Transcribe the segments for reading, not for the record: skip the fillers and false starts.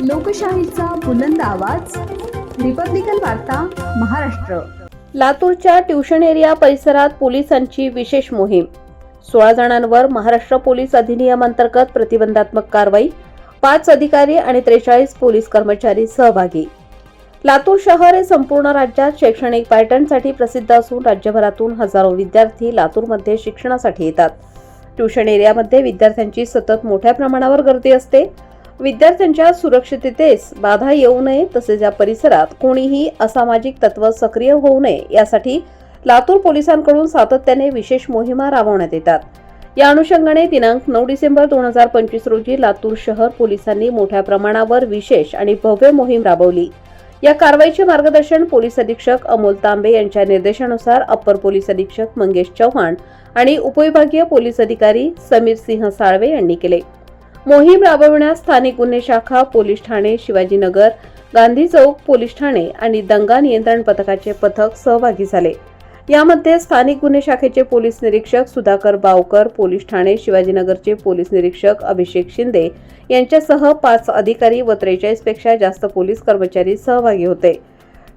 लोकशाहीचा बुलंद आवाज, रिपब्लिकन वार्ता महाराष्ट्र। लातूरच्या ट्युशन एरिया परिसरात पोलिसांची विशेष मोहीम। 16 जणांवर महाराष्ट्र पोलीस अधिनियम अंतर्गत प्रतिबंधात्मक कारवाई। 5 अधिकारी आणि 43 पोलीस कर्मचारी सहभागी। लातूर शहर हे संपूर्ण राज्यात शैक्षणिक पर्यटनसाठी प्रसिद्ध असून राज्यभरातून हजारो विद्यार्थी लातूरमध्ये शिक्षणासाठी येतात। ट्युशन एरियामध्ये विद्यार्थ्यांची सतत मोठ्या प्रमाणावर गर्दी असते। विद्यार्थ्यांच्या सुरक्षिततेस बाधा येऊ नये तसेच या परिसरात कोणीही असामाजिक तत्व सक्रिय होऊ नये यासाठी लातूर पोलिसांकडून सातत्याने विशेष मोहिमा राबवण्यात येतात। या अनुषंगाने दिनांक 9 डिसेंबर 2025 रोजी लातूर शहर पोलिसांनी मोठ्या प्रमाणावर विशेष आणि भव्य मोहीम राबवली। या कारवाईचे मार्गदर्शन पोलीस अधीक्षक अमोल तांबे यांच्या निर्देशानुसार अप्पर पोलीस अधीक्षक मंगेश चव्हाण आणि उपविभागीय पोलीस अधिकारी समीर सिंह साळवे यांनी केले। मोहीम राबविण्यास स्थानिक गुन्हे शाखा पोलीस ठाणे, शिवाजीनगर, गांधी चौक पोलीस ठाणे आणि दंगा नियंत्रण पथकाचे पथक सहभागी झाले। यामध्ये स्थानिक गुन्हे शाखेचे पोलीस निरीक्षक सुधाकर बावकर, पोलीस ठाणे शिवाजीनगरचे पोलीस निरीक्षक अभिषेक शिंदे यांच्यासह 5 अधिकारी व 43 पेक्षा जास्त पोलीस कर्मचारी सहभागी होते।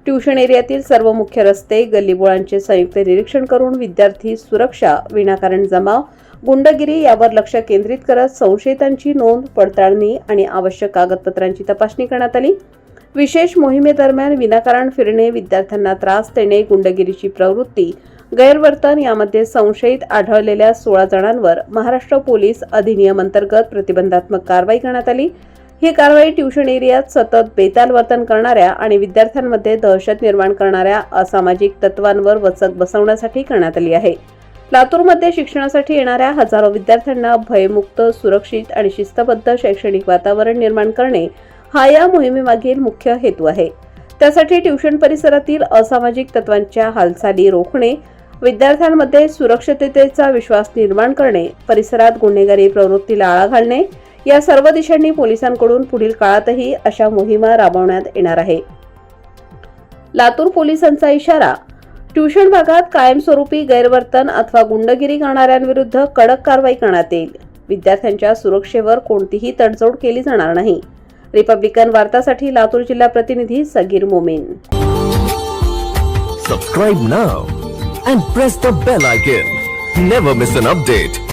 ट्युशन एरियातील सर्व मुख्य रस्ते, गल्लीबोळांचे संयुक्त निरीक्षण करून विद्यार्थी सुरक्षा, विनाकारण जमाव, गुंडगिरी यावर लक्ष केंद्रित करत संशयितांची नोंद, पडताळणी आणि आवश्यक कागदपत्रांची तपासणी करण्यात आली। विशेष मोहिमेदरम्यान विनाकारण फिरणे, विद्यार्थ्यांना त्रास देणे, गुंडगिरीची प्रवृत्ती, गैरवर्तन यामध्ये संशयित आढळलेल्या 16 जणांवर महाराष्ट्र पोलीस अधिनियम अंतर्गत प्रतिबंधात्मक कारवाई करण्यात आली। ही कारवाई ट्युशन एरियात सतत बेताल वर्तन करणाऱ्या आणि विद्यार्थ्यांमध्ये दहशत निर्माण करणाऱ्या असामाजिक तत्वांवर वचक बसवण्यासाठी करण्यात आली आहे। लातूरमध्ये शिक्षणासाठी येणाऱ्या हजारो विद्यार्थ्यांना भयमुक्त, सुरक्षित आणि शिस्तबद्ध शैक्षणिक वातावरण निर्माण करणे हा या मोहिमेमागील मुख्य हेतू आहे। त्यासाठी ट्युशन परिसरातील असामाजिक तत्वांच्या हालचाली रोखणे, विद्यार्थ्यांमध्ये सुरक्षिततेचा विश्वास निर्माण करणे, परिसरात गुन्हेगारी प्रवृत्तीला आळा घालणे या सर्व दिशांनी पोलिसांकडून पुढील काळातही अशा मोहिमा राबवण्यात येणार आहे। लातूर पोलिसांचा इशारा, ट्युशन भागात कायमस्वरूपी गैरवर्तन अथवा गुंडगिरी करणाऱ्यांविरुद्ध कडक कारवाई करण्यात येईल। विद्यार्थ्यांच्या सुरक्षेवर कोणतीही तडजोड केली जाणार नाही। रिपब्लिकन वार्तासाठी लातूर जिल्हा प्रतिनिधी Sagir Momin. Subscribe now and press the bell icon. Never miss an update.